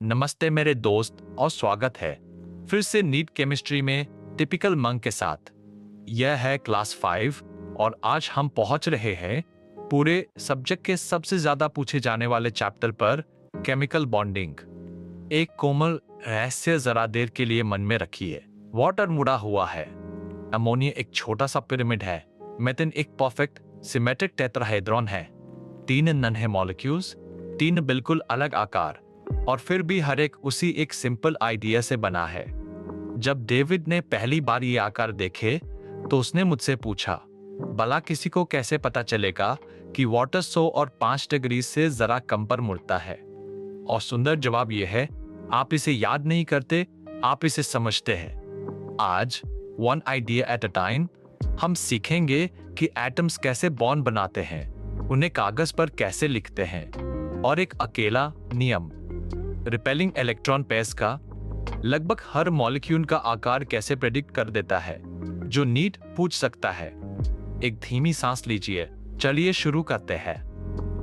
नमस्ते मेरे दोस्त और स्वागत है फिर से नीट केमिस्ट्री में टिपिकल मंक के साथ। यह है क्लास 5 और आज हम पहुंच रहे हैं पूरे सब्जेक्ट के सबसे ज्यादा पूछे जाने वाले चैप्टर पर, केमिकल बॉन्डिंग। एक कोमल रहस्य जरा देर के लिए मन में रखिए। वाटर मुड़ा हुआ है, अमोनिया एक छोटा सा पिरामिड है, मेथेन एक परफेक्ट सिमेट्रिक टेट्राहेड्रॉन है। 3 नन्हे मॉलिक्यूल्स, 3 बिल्कुल अलग आकार, और फिर भी हर एक उसी एक सिंपल आइडिया से बना है। जब डेविड ने पहली बार ये आकार देखे तो उसने मुझसे पूछा, भला किसी को कैसे पता चलेगा कि वाटर 100 और 5 डिग्री से जरा कम पर मुड़ता है? और सुंदर जवाब यह है, आप इसे याद नहीं करते, आप इसे समझते हैं। आज one idea at a time हम सीखेंगे कि एटम्स कैसे बॉन्ड बनाते हैं, उन्हें कागज पर कैसे लिखते हैं, और एक अकेला नियम, रिपेलिंग इलेक्ट्रॉन पेयर्स का, लगभग हर मॉलिक्यूल का आकार कैसे प्रेडिक्ट कर देता है, जो नीट पूछ सकता है। एक धीमी सांस लीजिए, चलिए शुरू करते हैं।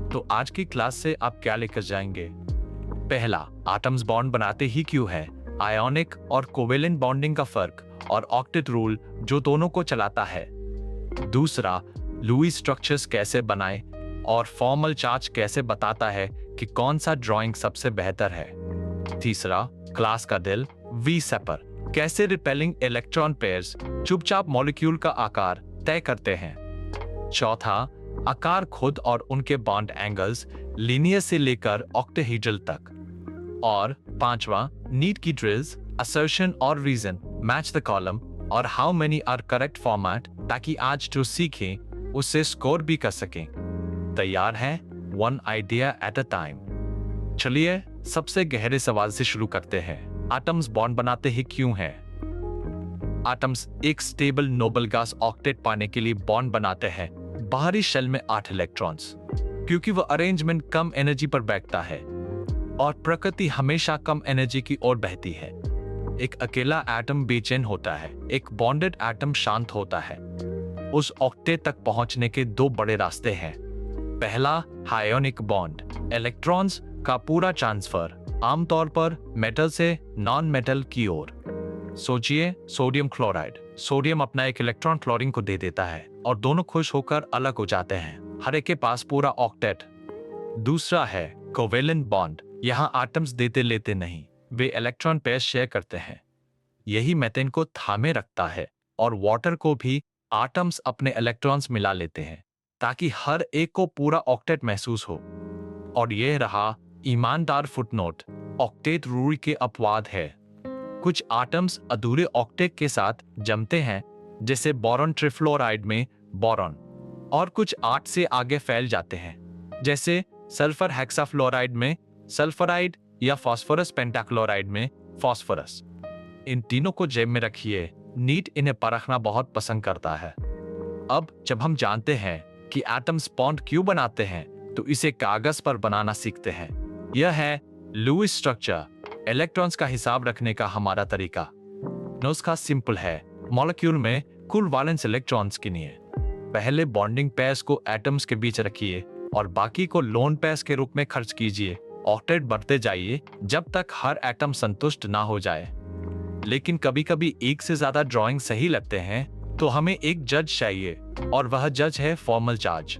तो आज की क्लास से आप क्या लेकर जाएंगे? पहला, एटम्स बॉन्ड बनाते ही क्यों है, आयोनिक और कोवेलेंट बॉन्डिंग का फर्क, और ऑक्टेट रूल जो दोनों को चलाता है। दूसरा, लुईस स्ट्रक्चर्स कैसे बनाएं और फॉर्मल चार्ज कैसे बताता है कि कौन सा ड्राइंग सबसे बेहतर है। तीसरा, क्लास का दिल, वी सेपर, कैसे रिपेलिंग इलेक्ट्रॉन पेयर्स चुपचाप मॉलिक्यूल का आकार तय करते हैं। चौथा, आकार खुद और उनके बॉन्ड एंगल्स लीनियर से लेकर ऑक्टाहेड्रल तक। और पांचवा, नीट की ड्रिल्स, असर्शन और रीजन, मैच द कॉलम और how many are correct format, ताकि आज जो सीखें उससे स्कोर भी कर सकें। तैयार हैं? One idea at a time. चलिए सबसे गहरे सवाल से शुरू करते हैं। एटम्स बॉन्ड बनाते ही क्यों हैं? एटम्स एक स्टेबल नोबल गैस ऑक्टेट पाने के लिए बॉन्ड बनाते हैं बाहरी शेल में 8 इलेक्ट्रॉन्स, क्योंकि वह अरेंजमेंट कम एनर्जी पर बैठता है और प्रकृति हमेशा कम एनर्जी की ओर बहती है। एक अकेला एटम बेचैन होता है, एक बॉन्डेड एटम शांत होता है। उस ऑक्टेट तक पहुंचने के 2 बड़े रास्ते हैं। पहला, आयोनिक बॉन्ड, इलेक्ट्रॉन्स का पूरा ट्रांसफर, आमतौर पर मेटल से नॉन मेटल की ओर। सोचिए, सोडियम क्लोराइड, सोडियम अपना एक इलेक्ट्रॉन क्लोरीन को दे देता है और दोनों खुश होकर अलग हो जाते हैं, हर एक के पास पूरा ऑक्टेट। दूसरा है कोवेलेंट बॉन्ड, यहाँ एटम्स देते लेते नहीं, वे इलेक्ट्रॉन पेयर शेयर करते हैं। यही मेथेन को थामे रखता है और वाटर को भी एटम्स अपने इलेक्ट्रॉन्स मिला लेते हैं ताकि हर एक को पूरा ऑक्टेट महसूस हो। और यह रहा ईमानदार फुटनोट, ऑक्टेट रूल के अपवाद है। कुछ एटम्स अधूरे ऑक्टेट के साथ जमते हैं, जैसे बोरॉन ट्रिफ्लोराइड में बोरॉन, और कुछ 8 से आगे फैल जाते हैं, जैसे सल्फर हेक्साफ्लोराइड में सल्फराइड या फास्फोरस पेंटाक्लोराइड में फास्फोरस। इन तीनों को जेब में रखिए, नीट इन्हें परखना बहुत पसंद करता है। अब जब हम जानते हैं कि एटम्स बॉन्ड क्यों बनाते हैं, तो इसे कागज पर बनाना सीखते हैं। यह है लुईस स्ट्रक्चर, इलेक्ट्रॉन्स का हिसाब रखने का हमारा तरीका। नुस्खा सिंपल है, मॉलिक्यूल में कुल वैलेंस इलेक्ट्रॉन्स गिनिए। पहले बॉन्डिंग पेयर्स को एटम्स के बीच रखिए और बाकी को लोन पेयर्स के रूप में खर्च कीजिए। ऑक्टेट बढ़ते जाइए जब तक हर एटम संतुष्ट ना हो जाए। लेकिन कभी कभी एक से ज्यादा ड्राइंग सही लगते हैं, तो हमें एक जज चाहिए, और वह जज है फॉर्मल चार्ज।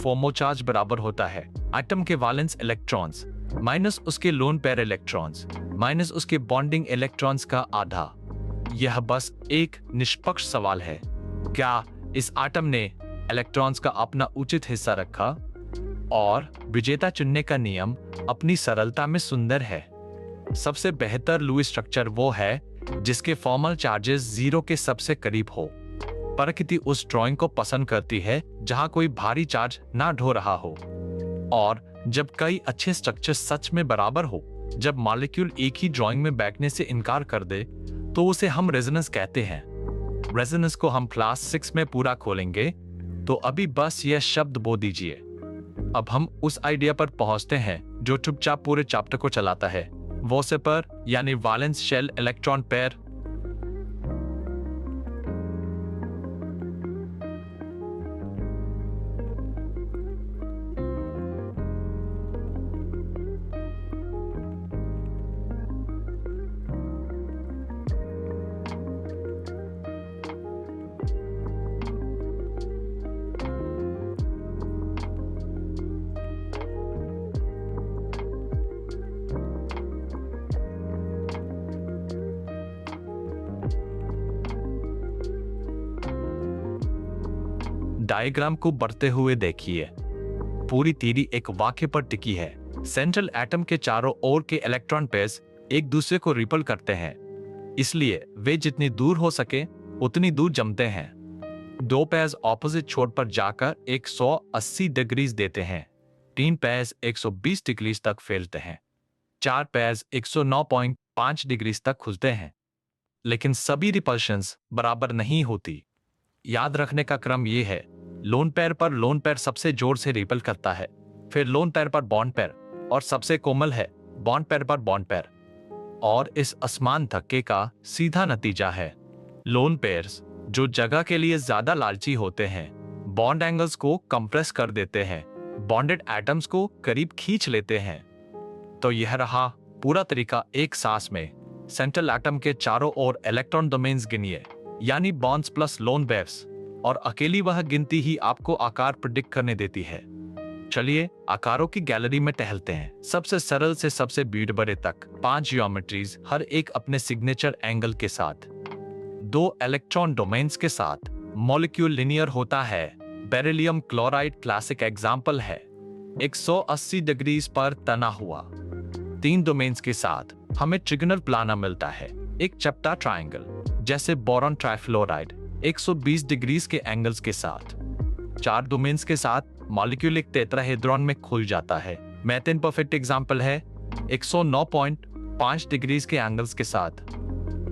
फॉर्मल चार्ज बराबर होता है एटम के वैलेंस इलेक्ट्रॉन्स माइनस उसके लोन पेयर इलेक्ट्रॉन्स माइनस उसके बॉन्डिंग इलेक्ट्रॉन्स का आधा। यह बस एक निष्पक्ष सवाल है, क्या इस एटम ने इलेक्ट्रॉन्स का अपना उचित हिस्सा रखा? और विजेता चुनने का नियम अपनी सरलता में सुंदर है। सबसे बेहतर लुईस स्ट्रक्चर वो है जिसके फॉर्मल चार्जेस 0 के सबसे करीब हो। प्रकृति उस ड्राइंग को पसंद करती है जहां कोई भारी चार्ज ना ढो रहा हो। और जब कई अच्छे स्ट्रक्चर सच में बराबर हो, जब मॉलिक्यूल एक ही ड्राइंग में बैठने से इनकार कर दे, तो उसे हम रेजोनेंस कहते हैं। रेजोनेंस को हम क्लास 6 में पूरा खोलेंगे, तो अभी बस यह शब्द बोल दीजिए। अब हम उस आइडिया पर पहुंचते हैं जो चुपचाप पूरे चैप्टर को चलाता है, वो सेपर यानी valence shell electron pair. Diagram को बढ़ते हुए देखिए। पूरी थ्योरी एक वाक्य पर टिकी है। सेंट्रल एटम के चारों ओर के इलेक्ट्रॉन पेयर्स एक दूसरे को रिपल करते हैं, इसलिए वे जितनी दूर हो सके उतनी दूर जमते हैं। दो पेयर्स ऑपोजिट छोर पर जाकर 180 डिग्रीज देते हैं। तीन पेयर्स 120 डिग्रीज तक फैलते हैं। चार पेयर्स 109.5 डिग्रीज तक खुलते हैं। लेकिन सभी रिपल्शंस बराबर नहीं होती। याद रखने का क्रम यह है, लोन पेयर पर लोन पेयर सबसे जोर से रिपल करता है, फिर लोन पेयर पर बॉन्ड पेयर, और सबसे कोमल है बॉन्ड पेयर पर बॉन्ड पेयर। और इस असमान धक्के का सीधा नतीजा है लोन पेयर्स जो जगह के लिए ज्यादा लालची होते हैं, बॉन्ड एंगल्स को कंप्रेस कर देते हैं, बॉन्डेड एटम्स को करीब खींच लेते हैं। तो यह रहा पूरा तरीका एक सांस में। सेंट्रल एटम के चारों ओर इलेक्ट्रॉन डोमेन्स गिनिए, यानी बॉन्ड्स प्लस लोन पेयर्स, और अकेली वह गिनती ही आपको आकार प्रिडिक्ट करने देती है। चलिए आकारों की गैलरी में टहलते हैं। सबसे सरल से सबसे भीड़ बड़े तक 5 ज्योमेट्रीज, हर एक अपने सिग्नेचर एंगल के साथ। 2 इलेक्ट्रॉन डोमेन्स के साथ मॉलिक्यूल लिनियर होता है। बेरिलियम क्लोराइड क्लासिक एग्जाम्पल है, 180 डिग्रीज पर तना हुआ। 3 डोमेन्स के साथ हमें ट्रिगोनल प्लाना मिलता है, एक चपटा ट्रायंगल जैसे बोरॉन ट्राइफ्लोराइड 120 डिग्रीज के एंगल्स के साथ। 4 डोमेन्स के साथ मॉलिक्यूल एक टेट्राहेड्रॉन में खुल जाता है। मीथेन परफेक्ट एग्जाम्पल है, 109.5 डिग्रीज के एंगल्स के साथ।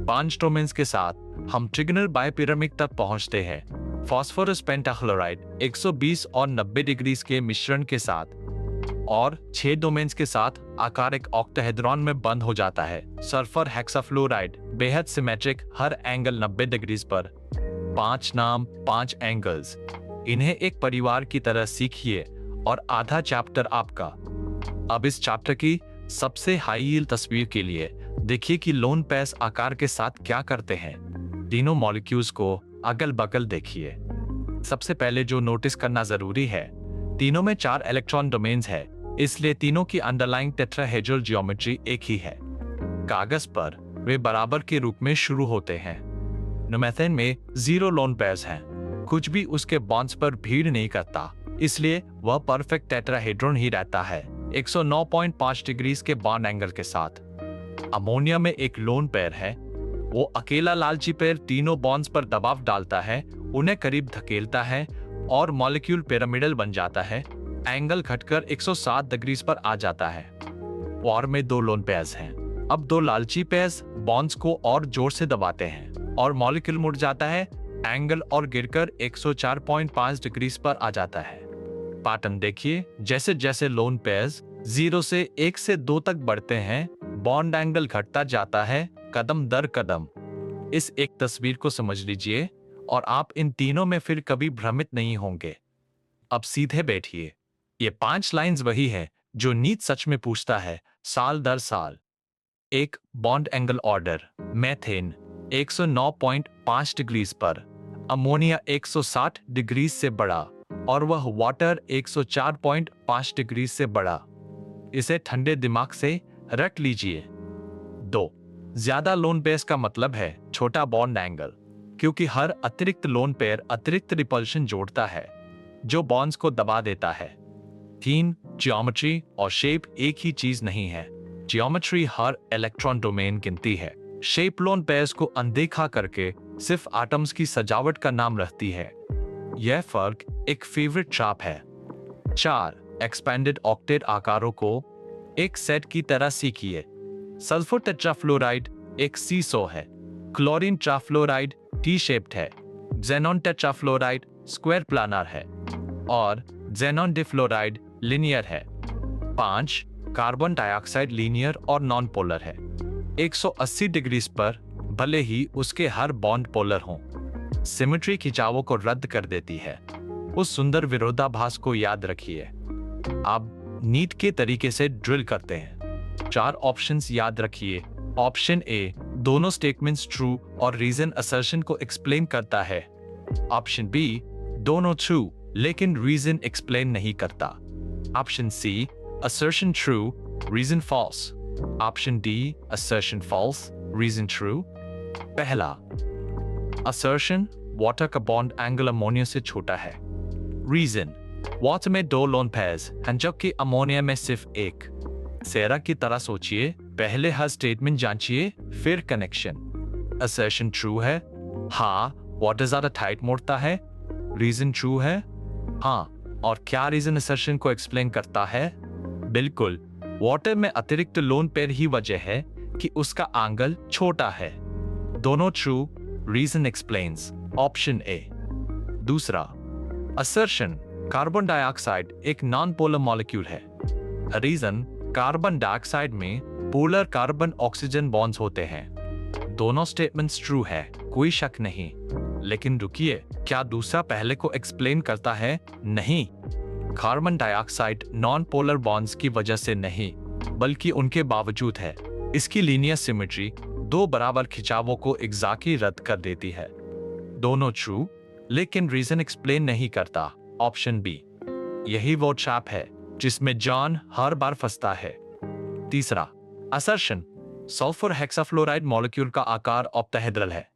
5 डोमेन्स के साथ हम ट्रिगोनल बाइपिरामिड तक पहुंचते हैं। फास्फोरस पेंटाक्लोराइड 120 और 90 डिग्रीज के मिश्रण के साथ, और 6 डोमेन्स के साथ आकार एक ऑक्टाहेड्रॉन में बंद हो जाता है। सल्फर हेक्साफ्लोराइड बेहद सिमेट्रिक, हर एंगल 90 डिग्रीज पर। 5 नाम 5 एंगल्स, इन्हें एक परिवार की तरह सीखिए और आधा चैप्टर आपका। अब इस चैप्टर की सबसे हाई यील्ड तस्वीर के लिए देखिए कि लोन पेयर्स आकार के साथ क्या करते हैं। तीनों मॉलिक्यूल्स को अगल बगल देखिए। सबसे पहले जो नोटिस करना जरूरी है, तीनों में 4 इलेक्ट्रॉन डोमेन्स है, इसलिए तीनों की अंडरलाइंग टेट्राहेड्रल ज्योमेट्री एक ही है। कागज पर वे बराबर के रूप में शुरू होते हैं। मीथेन में 0 लोन पेयर्स हैं, कुछ भी उसके बॉन्ड्स पर भीड़ नहीं करता, इसलिए वह परफेक्ट टेट्राहेड्रॉन ही रहता है 109.5 डिग्रीज के बॉन्ड एंगल के साथ। अमोनिया में एक लोन पेयर है, वो अकेला लालची पेयर तीनों बॉन्ड्स पर दबाव डालता है, उन्हें करीब धकेलता है और मॉलिक्यूल पिरामिडल बन जाता है। एंगल घटकर 107 डिग्रीज पर आ जाता है। और में 2 लोन पेयर्स हैं। अब 2 लालची पेयर्स बॉन्ड्स को और जोर से दबाते हैं और मॉलिक्यूल मुड़ जाता है, एंगल और गिरकर 104.5 डिग्रीज पर आ जाता है। पैटर्न देखिए, जैसे जैसे लोन पेयर्स 0 से 1 से 2 तक बढ़ते हैं, बॉन्ड एंगल घटता जाता है कदम दर कदम। इस एक तस्वीर को समझ लीजिए और आप इन तीनों में फिर कभी भ्रमित नहीं होंगे। अब सीधे बैठिए। ये 5 लाइंस वही है जो नीट सच में पूछता है साल दर साल। 1 bond angle order, methane 109.5 degrees पर, अमोनिया 160 डिग्रीज से बड़ा, और वह वाटर 104.5 डिग्रीज से बड़ा। इसे ठंडे दिमाग से रट लीजिए। 2 ज्यादा लोन पेयर्स का मतलब है छोटा बॉन्ड एंगल, क्योंकि हर अतिरिक्त लोन पेयर अतिरिक्त रिपल्शन जोड़ता है जो बॉन्ड्स को दबा देता है। 3 ज्योमेट्री और शेप एक ही चीज नहीं है। ज्योमेट्री हर इलेक्ट्रॉन डोमेन गिनती है, शेप लोन पेयर्स को अनदेखा करके सिर्फ एटम्स की सजावट का नाम रखती है। यह फर्क एक फेवरेट ट्रैप है। 4 एक्सपेंडेड ऑक्टेट आकारों को एक सेट की तरह सीखिए। सल्फर टेट्राफ्लोराइड एक सीसो है, क्लोरीन ट्राफ्लोराइड टी शेप्ड है, ज़ेनॉन टेट्राफ्लोराइड स्क्वायर प्लानर है, और ज़ेनॉन डिफ्लोराइड लिनियर है। 5 कार्बन डाइऑक्साइड लीनियर और नॉन पोलर है। 180 डिग्रीज पर भले ही उसके हर बॉन्ड पोलर हों, सिमेट्री खिंचावों को रद्द कर देती है। उस सुंदर विरोधाभास को याद रखिए। अब नीट के तरीके से ड्रिल करते हैं। 4 ऑप्शंस याद रखिए। ऑप्शन ए दोनों स्टेटमेंट्स ट्रू और रीजन असर्शन को एक्सप्लेन करता है। ऑप्शन बी दोनों ट्रू लेकिन रीजन एक्सप्लेन नहीं करता। Option C assertion true, reason false. Option D, assertion false, reason true. पहला assertion, water का bond angle ammonia से छोटा है। रीजन, वाटर में 2 लोन पेयर्स हैं जबकि अमोनिया में सिर्फ एक। सेरा की तरह सोचिए, पहले हर स्टेटमेंट जांचिए फिर कनेक्शन। असर्शन ट्रू है, हाँ वाटर ज्यादा टाइट मोड़ता है। रीजन ट्रू है, हाँ, और क्या रीजन असर्शन को एक्सप्लेन करता है? बिल्कुल, वाटर में अतिरिक्त लोन पेयर ही वजह है कि उसका एंगल छोटा है। दोनों true, reason explains option A. दूसरा, असर्शन, कार्बन डाइऑक्साइड एक नॉन पोलर मॉलिक्यूल है। रीजन, कार्बन डाइऑक्साइड में पोलर कार्बन ऑक्सीजन बॉन्ड्स होते हैं। दोनों स्टेटमेंट्स ट्रू है, कोई शक नहीं। लेकिन रुकिए, क्या दूसरा पहले को एक्सप्लेन करता है? नहीं, carbon dioxide non polar bonds की वजह से नहीं, बल्कि उनके बावजूद है। इसकी लीनियर सिमेट्री 2 बराबर खिंचावों को एग्जैक्टली रद्द कर देती है। दोनों ट्रू, लेकिन रीजन एक्सप्लेन नहीं करता। Option B. यही वो ट्रैप है जिसमें जॉन हर बार फंसता है। तीसरा, असर्शन, सल्फर हेक्साफ्लोराइड मॉलिक्यूल का आकार ऑक्टाहेड्रल है।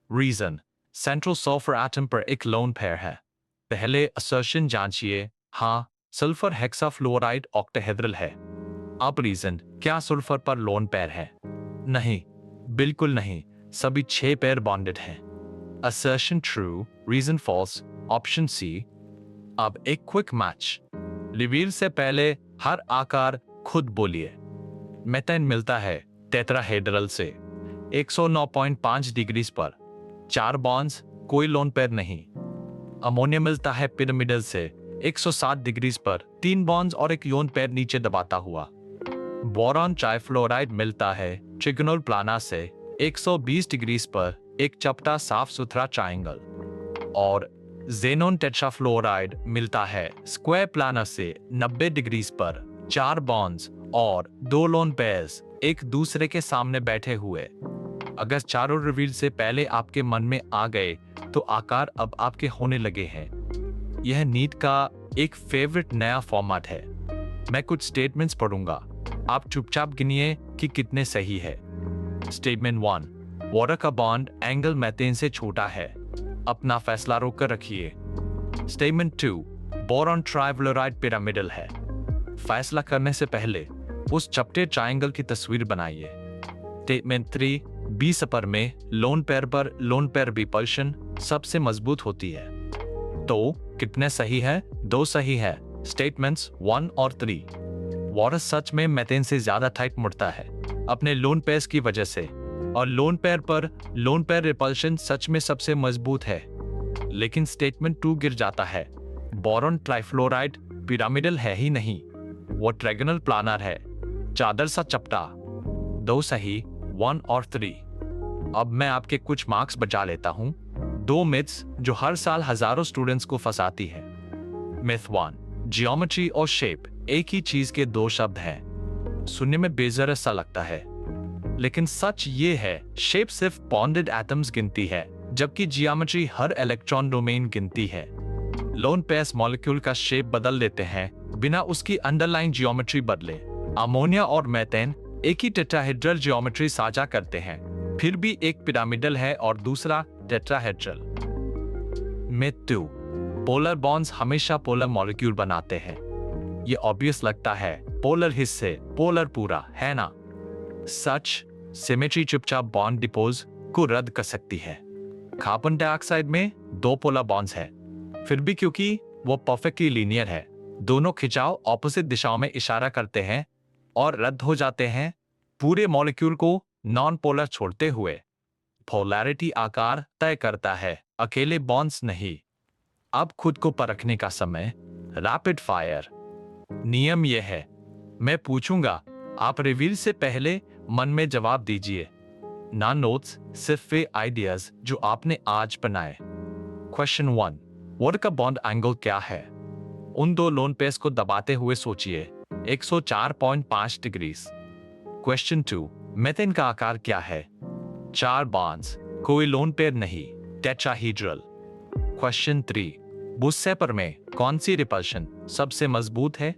रीजन, सेंट्रल सल्फर एटम पर एक लोन पेयर है। पहले असर्शन जांचिए, हाँ सल्फर हेक्साफ्लोराइड ऑक्टाहेड्रल है। अब रीजन, क्या सल्फर पर लोन पेयर है? नहीं, बिल्कुल नहीं, सभी 6 पेयर बॉन्डेड हैं। Assertion true, reason false, option C. अब एक क्विक मैच, रिवील से पहले हर आकार खुद बोलिए। मेथेन मिलता है टेट्राहेड्रल से 109.5 डिग्रीज पर, 4 बॉन्ड्स, कोई लोन पेयर नहीं। अमोनिया मिलता है पिरामिडल से 107 डिग्रीज पर, 3 बॉन्ड्स और एक लोन पेयर नीचे दबाता हुआ। बोरॉन ट्राइफ्लोराइड मिलता है ट्रिगोनल प्लाना से 120 डिग्रीज पर, एक चपटा साफ सुथरा ट्रायंगल। और जेनोन टेट्राफ्लोराइड मिलता है स्क्वायर प्लानर से 90 डिग्रीज पर, 4 बॉन्ड्स और 2 लोन पेयर्स एक दूसरे के सामने बैठे हुए। अगर चारों रिवील से पहले आपके मन में आ गए तो आकार अब आपके होने लगे हैं। यह नीट का एक फेवरेट नया फॉर्मेट है। मैं कुछ स्टेटमेंट्स पढ़ूंगा, आप चुपचाप गिनिए कि कितने सही है। स्टेटमेंट 1, वाटर का बॉन्ड एंगल मेथेन से छोटा है, अपना फैसला रोक कर रखिए। स्टेटमेंट 2, बोरॉन ट्राइफ्लोराइड पिरामिडल है, फैसला करने से पहले उस चपटे ट्रायंगल की तस्वीर बनाइए। स्टेटमेंट 3, बी सपर में लोन पेयर पर लोन पेयर रिपल्शन सबसे मजबूत होती है। तो कितने सही है? 2 सही है, स्टेटमेंट्स 1 और 3। वाटर सच में मेथेन से ज्यादा टाइट मुड़ता है अपने लोन पेयर्स की वजह से, और लोन पेयर पर लोन पेयर रिपल्शन सच में सबसे मजबूत है। लेकिन स्टेटमेंट 2 गिर जाता है। बोरॉन ट्राइफ्लोराइड पिरामिडल है ही नहीं, वो ट्रायंगल प्लानर है, चादर सा चपटा। 2 सही, 1 और 3। अब मैं आपके कुछ मार्क्स बचा लेता हूं। 2 मिथ्स जो हर साल हजारों स्टूडेंट्स को फंसाती है। मिथ 1, जियोमेट्री और शेप एक ही चीज के 2 शब्द हैं। सुनने में बेजरत सा लगता है, लेकिन सच ये है, शेप सिर्फ बॉन्डेड एटम्स गिनती है, जबकि जियोमेट्री हर इलेक्ट्रॉन डोमेन गिनती है। लोन पेयर्स मॉलिक्यूल का शेप बदल देते हैं बिना उसकी अंडरलाइन जियोमेट्री बदले। अमोनिया और मेथेन एक ही टेट्राहेड्रल जियोमेट्री साझा करते हैं, फिर भी एक पिरामिडल है और दूसरा टेट्राहेड्रल। मिथ 2, पोलर बॉन्ड्स हमेशा पोलर मॉलिक्यूल बनाते हैं। ये ऑब्वियस लगता है, पोलर हिस्से पोलर पूरा है ना। सच, सिमेट्री चुपचाप बॉन्ड डिपोज को रद्द कर सकती है। कार्बन डाइऑक्साइड में 2 पोलर बॉन्ड्स है, फिर भी क्योंकि वो परफेक्टली लीनियर है, दोनों खिंचाव ऑपोजिट दिशाओं में इशारा करते हैं और रद्द हो जाते हैं, पूरे मॉलिक्यूल को नॉन पोलर छोड़ते हुए। पोलैरिटी आकार तय करता है, अकेले बॉन्ड्स नहीं। अब खुद को परखने का समय, रैपिड फायर। नियम यह है, मैं पूछूंगा, आप रिवील से पहले मन में जवाब दीजिए, ना नोट्स, सिर्फ वे आइडियाज जो आपने आज बनाए। क्वेश्चन 1, वाटर का बॉन्ड एंगल क्या है? उन 2 लोन पेयर्स को दबाते हुए सोचिए, 104.5 डिग्रीज। क्वेश्चन 2, मेथेन का आकार क्या है? 4 बॉन्ड्स, कोई लोन पेयर नहीं, टेट्राहेड्रल। क्वेश्चन 3, बुस्सेपर में कौन सी रिपल्शन सबसे मजबूत है?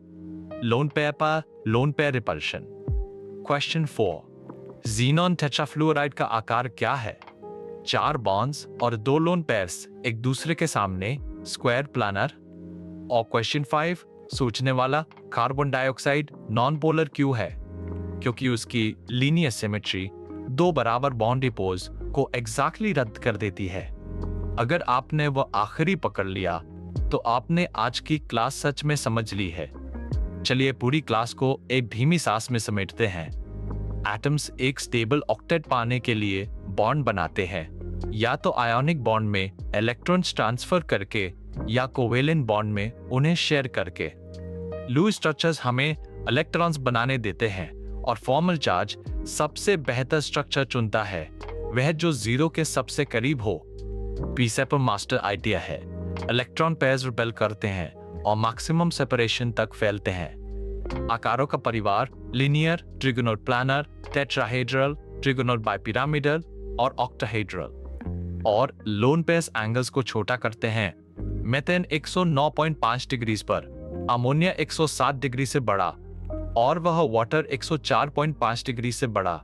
लोन पेयर पर lone pair repulsion. Question 4, xenon tetrafluoride का आकार क्या है? 4 बॉन्ड्स और 2 लोन पेयर्स एक दूसरे के सामने, स्क्वायर प्लानर। और क्वेश्चन 5 सोचने वाला, कार्बन डाइऑक्साइड नॉन पोलर क्यों है? क्योंकि उसकी लीनियर सिमेट्री दो बराबर बॉन्ड डिपोज को एग्जैक्टली रद्द कर देती है। अगर आपने वह आखिरी पकड़ लिया तो आपने आज की क्लास सच में समझ ली है। चलिए पूरी क्लास को एक धीमी सांस में समेटते हैं। एटम्स एक स्टेबल ऑक्टेट पाने के लिए बॉन्ड बनाते हैं, या तो आयोनिक बॉन्ड में इलेक्ट्रॉन्स ट्रांसफर करके या कोवेलेंट बॉन्ड में उन्हें शेयर करके। लुईस स्ट्रक्चर्स हमें इलेक्ट्रॉन्स बनाने देते हैं और फॉर्मल चार्ज सबसे बेहतर स्ट्रक्चर चुनता है, वह जो जीरो के सबसे करीब हो। पीसेपर मास्टर आइडिया है। इलेक्ट्रॉन पेयर्स रिपेल करते हैं और मैक्सिमम सेपरेशन तक फैलते हैं। आकारों का परिवार linear, trigonal planner, tetrahedral, trigonal bipyramidal और ऑक्टाहेड्रल। और लोन पेयर्स एंगल्स को छोटा करते हैं। मेथेन 109.5 डिग्री पर, अमोनिया 107 डिग्री से बड़ा और वह वाटर 104.5 डिग्री से बड़ा।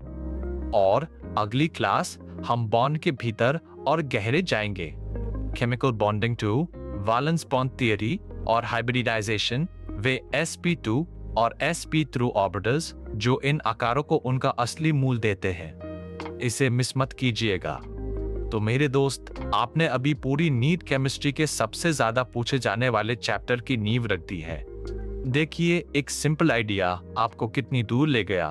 और अगली क्लास हम बॉन्ड के भीतर और गहरे जाएंगे। Chemical bonding two, valence bond theory और हाइब्रिडाइजेशन, वे sp2 और sp3 ऑर्बिटल्स जो इन आकारों को उनका असली मूल देते हैं। इसे मिस मत कीजिएगा। तो मेरे दोस्त, आपने अभी पूरी नीट केमिस्ट्री के सबसे ज्यादा पूछे जाने वाले चैप्टर की नींव रख दी है। देखिए एक सिंपल आइडिया आपको कितनी दूर ले गया।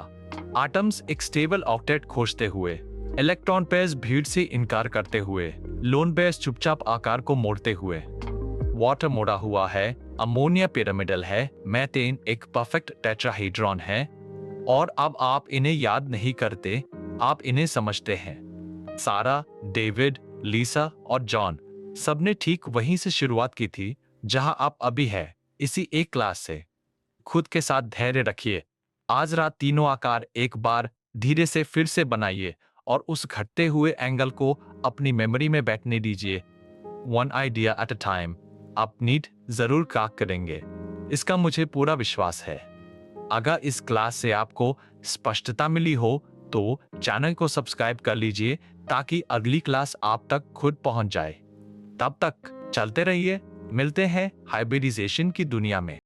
एटम्स एक स्टेबल ऑक्टेट खोजते हुए, इलेक्ट्रॉन पेयर्स भीड़ से इनकार करते हुए, लोन पेयर्स चुपचाप आकार को मोड़ते हुए। वाटर मोड़ा हुआ है, अमोनिया पिरामिडल है, मेथेन एक परफेक्ट टेट्राहेड्रॉन है। और अब आप इन्हें याद नहीं करते, आप इन्हें समझते हैं। सारा, डेविड, लीसा और जॉन सबने ठीक वहीं से शुरुआत की थी जहां आप अभी है, इसी एक क्लास से। खुद के साथ धैर्य रखिए। आज रात तीनों आकार एक बार धीरे से फिर से बनाइए और उस घटते हुए एंगल को अपनी मेमोरी में बैठने दीजिए। One idea at a time. आप नीट जरूर क्रैक करेंगे, इसका मुझे पूरा विश्वास है। अगर इस क्लास से आपको स्पष्टता मिली हो तो चैनल को सब्सक्राइब कर लीजिए ताकि अगली क्लास आप तक खुद पहुंच जाए। तब तक चलते रहिए। मिलते हैं हाइब्रिडाइजेशन की दुनिया में।